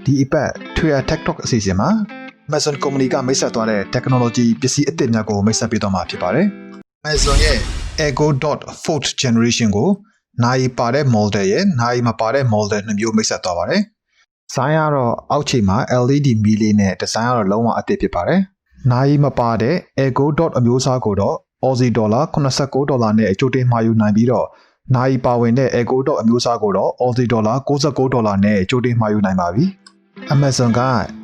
ဒီအပတ်ထွေTech Talk အစီအစဉ်မှာ Amazon Company ကမိတ်ဆက်သွားတဲ့ technology ပစ္စည်းအသစ်များကိုမိတ်ဆက်ပေးသွားမှာဖြစ်ပါတယ်။ Amazon ရဲ့ Echo Dot 4th Generation ကိုနိုင်ပါတဲ့ model ရဲ့နိုင်မပါတဲ့ model နှစ်မျိုးမိတ်ဆက်သွားပါတယ်။ ဇိုင်းကတော့အောက်ခြေမှာ LED မီးလေးနဲ့ဒီဇိုင်းကတော့လုံးဝအသစ်ဖြစ်ပါတယ်။နိုင်မပါတဲ့ Echo Dot အမျိုးအစားကိုတော့ Aussie dollar 89ဒေါ်လာနဲ့အကျိုးတင်မှာယူနိုင်ပြီးတော့နိုင်ပါဝင်တဲ့ Echo Dot အမျိုးအစားကိုတော့ Aussie dollar 69ဒေါ်လာနဲ့အကျိုးတင်မှာယူနိုင်ပါပြီ။ Amazon က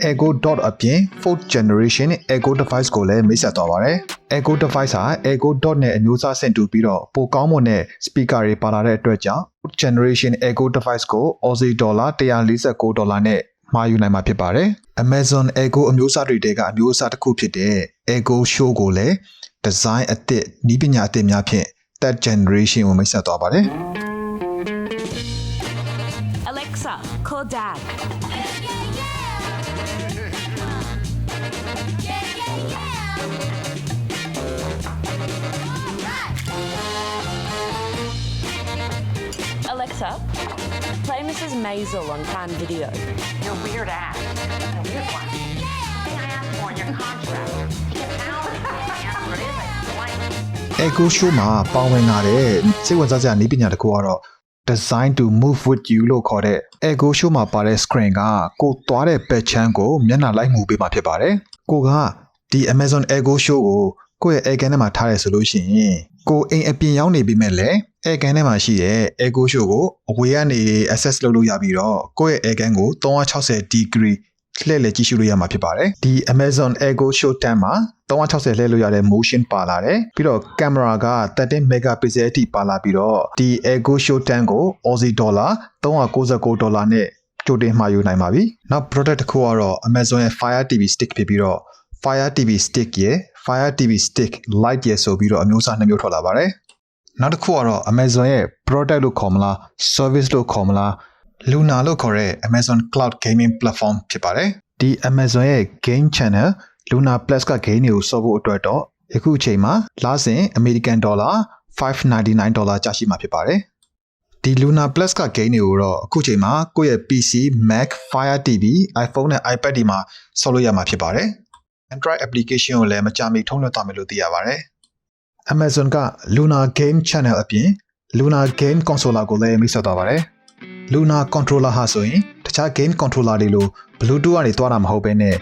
Echo Dot အပြင် 4th Generation Echo Device ကိုလည်းမိတ်ဆက်သွားပါတယ်။ Echo Device ဟာ Echo Dot နဲ့အမျိုးအစားဆင်တူပြီးတော့ပိုကောင်းမွန်တဲ့ speaker တွေပါလာတဲ့အတွက်ကြောင့် 4th Generation Echo Device ကို Aussie dollar 149ဒေါ်လာနဲ့မှာယူနိုင်မှာဖြစ်ပါတယ်။ Amazon Echo အမျိုးအစားတွေထဲကအမျိုးအစားတစ်ခုဖြစ်တဲ့ Echo Show ကိုလည်း design အသစ်နည်းပညာအသစ်များဖြင့် 3rd Generation ကိုမိတ်ဆက်သွားပါတယ်။ Alexa, call Dad. Alexa, play Mrs. Maisel on Prime Video. Your weird ass. A weird one. Thing I asked for in your contract. You know the answer is blank. Echo Show မှာပါဝင်လာတဲ့စိတ်ဝင်စားစရာနည်းပညာတစ်ခုကတော့ Design to move with you လို့ခေါ်တဲ့ Echo Show မှာပါတဲ့ screen ကကိုသွားတဲ့ဘက်ချမ်းကိုမျက်နှာလိုက်မှုပေးမှာဖြစ်ပါတယ်။ကိုကဒီ Amazon Echo Show ကိုကိုယ့်ရဲ့ Aircan ထဲမှာထားရဆိုလို့ရှိရင်ကိုအိမ်အပြင်ရောက်နေပြီမဲ့လည်း Aircan ထဲမှာရှိတဲ့ Echo Show ကိုအဝေးကနေ access လုပ်လို့ရပြီးတော့ကိုယ့်ရဲ့ Aircan ကို360 degree လှည့်လည်ကြည့်ရှုလို့ရမှာဖြစ်ပါတယ်။ဒီ Amazon Echo Show 10မှာ360လှည့်လို့ရတဲ့ motion ပါလာတယ်ပြီးတော့ camera က13 megapixel အထိပါလာပြီးတော့ဒီ Echo Show 10ကို Aussie dollar 399ဒေါ်လာနဲ့ကြိုတင်မှာယူနိုင်ပါပြီ။နောက် product တစ်ခုကတော့ Amazon ရဲ့ Fire TV Stick ဖြစ်ပြီးတော့ Fire TV Stick ရဲ့ Fire TV Stick Lite ရဲ့ဆိုပြီးတော့အမျိုးအစားနှစ်မျိုးထွက်လာပါတယ်။နောက်တစ်ခုကတော့ Amazon ရဲ့ product လို့ခေါ်မလား service လို့ခေါ်မလား Luna လို့ခေါ်တဲ့ Amazon Cloud Gaming Platform ဖြစ်ပါတယ်။ဒီ Amazon ရဲ့ Game Channel Luna Plus က game တွေကိုစောဖို့အတွက်တော့ယခုအချိန်မှာလစဉ် American dollar 599ဒေါ်လာကျရှိမှာဖြစ်ပါတယ်။ဒီ Luna Plus က game တွေကိုတော့အခုအချိန်မှာကိုယ့်ရဲ့ PC, Mac, Fire TV, iPhone နဲ့ iPad တွေမှာဆော်လို့ရမှာဖြစ်ပါတယ်။ Android application ကိုလည်းမကြာမီထုံးလွှင့်သွားမယ်လို့သိရပါတယ်။ Amazon က Luna Game Channel အပြင် Luna Game Controller ကိုလည်းမိတ်ဆက်သွားပါတယ်။ Luna Controller ဟာဆိုရင်တခြား game controller တွေလို Bluetooth ကနေသွားတာမဟုတ်ဘဲနဲ့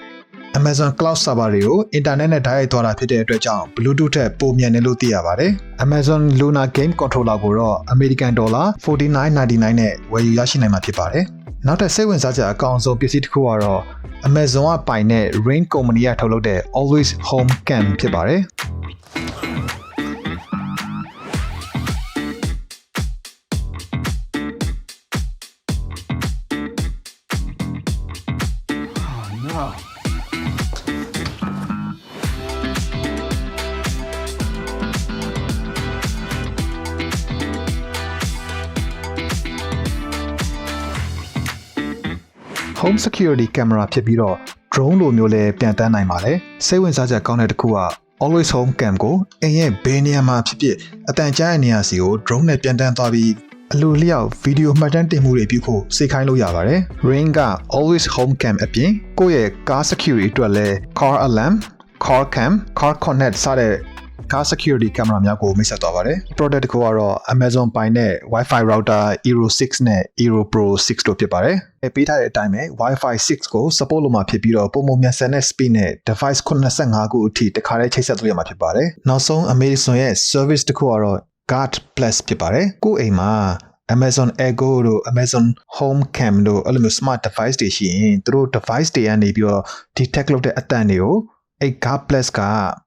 Amazon Cloud Server တွေကို internet နဲ့တိုက်ရိုက်သွားတာဖြစ်တဲ့အတွက်ကြောင့် Bluetooth ထက်ပိုမြန်တယ်လို့သိရပါတယ်။ Amazon Luna Game Controller ကိုတော့ American dollar 49.99နဲ့ဝယ်ယူရရှိနိုင်မှာဖြစ်ပါတယ်။နောက်ထပ်စိတ်ဝင်စားစရာအကောင်းဆုံးပစ္စည်းတစ်ခုကတော့ Amazon ကပိုင်တဲ့ Ring Company ကထုတ်လုပ်တဲ့ Always Home Cam ဖြစ်ပါတယ်။ Home Security Camera ဖြစ်ပြီးတော့ drone လိုမျိုးလည်းပြန်တန်းနိုင်ပါတယ်။စိတ်ဝင်စားစရာကောင်းတဲ့တစ်ခုက Always Home Cam ကိုအိမ်ရဲ့ဘယ်နေရာမှာဖြစ်ဖြစ်အတန်ကြားတဲ့နေရာစီကို drone နဲ့ပြန်တန်းသွားပြီးအလိုလျောက်ဗီဒီယိုမှတ်တမ်းတင်မှုတွေပြုဖို့စိတ်ခိုင်းလို့ရပါတယ်။ Ring က Always Home Cam အပြင်ကိုယ့်ရဲ့ car security အတွက်လည်း car alarm, car cam, car connect စတဲ့ car security camera များကိုမိတ်ဆက်သွားပါတယ်။ product တစ်ခုကတော့ Amazon ပိုင်တဲ့ Wi-Fi router Eero 6 နဲ့ Eero Pro 6တို့ဖြစ်ပါတယ်။ပေးထားတဲ့အတိုင်းပဲ Wi-Fi 6ကို support လုပ်မှာဖြစ်ပြီးတော့ပုံမှန်မြန်ဆန်တဲ့ speed နဲ့ device 85ခုအထိတစ်ခါတည်းချိတ်ဆက်လို့ရမှာဖြစ်ပါတယ်။နောက်ဆုံး Amazon ရဲ့ service တစ်ခုကတော့ Guard Plus ဖြစ်ပါတယ်။ကိုယ့်အိမ်မှာ Amazon Echo တို့ Amazon Home Cam တို့အဲ့လိုမျိုး smart device တွေရှိရင်သူတို့ device တွေကနေပြီးတော့ detect လုပ်တဲ့အသံတွေကိုအဲ့ Guard Plus က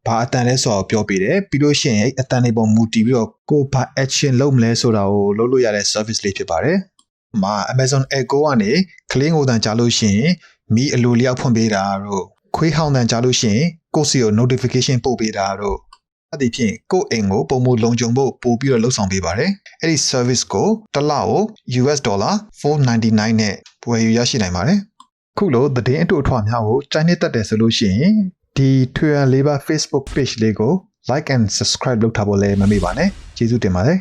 ဘာအတန်လဲဆိုတော့ပြောပြတယ်ပြီးလို့ရှိရင်အဲ့အတန်တွေပေါ်မူတည်ပြီးတော့ကိုဘာ action လုပ်မလဲဆိုတာကိုလုပ်လို့ရတဲ့ service လေးဖြစ်ပါတယ်။မှာ Amazon Echo ကနေကလင်းကိုတန်ကြားလို့ရှိရင်မီးအလိုလျောက်ဖွင့်ပေးတာတို့ခွေးဟောင်းတန်ကြားလို့ရှိရင်ကိုယ့်စီကို notification ပို့ပေးတာတို့အဲ့ဒီဖြင့်ကိုယ့်အိမ်ကိုပုံမလုံခြုံဖို့ပို့ပြီးတော့လှုပ်ဆောင်ပေးပါတယ်။အဲ့ဒီ service ကိုတစ်လကို US dollar 499နဲ့ဝယ်ယူရရှိနိုင်ပါတယ်။ခုလိုသတင်းအတူအထွာများကိုကြိုက်နေတတ်တယ်ဆိုလို့ရှိရင်ဒီထွေရလေးပါ Facebook page လေးကို like and subscribe လုပ်ထားဖို့လည်းမမေ့ပါနဲ့ကျေးဇူးတင်ပါတယ်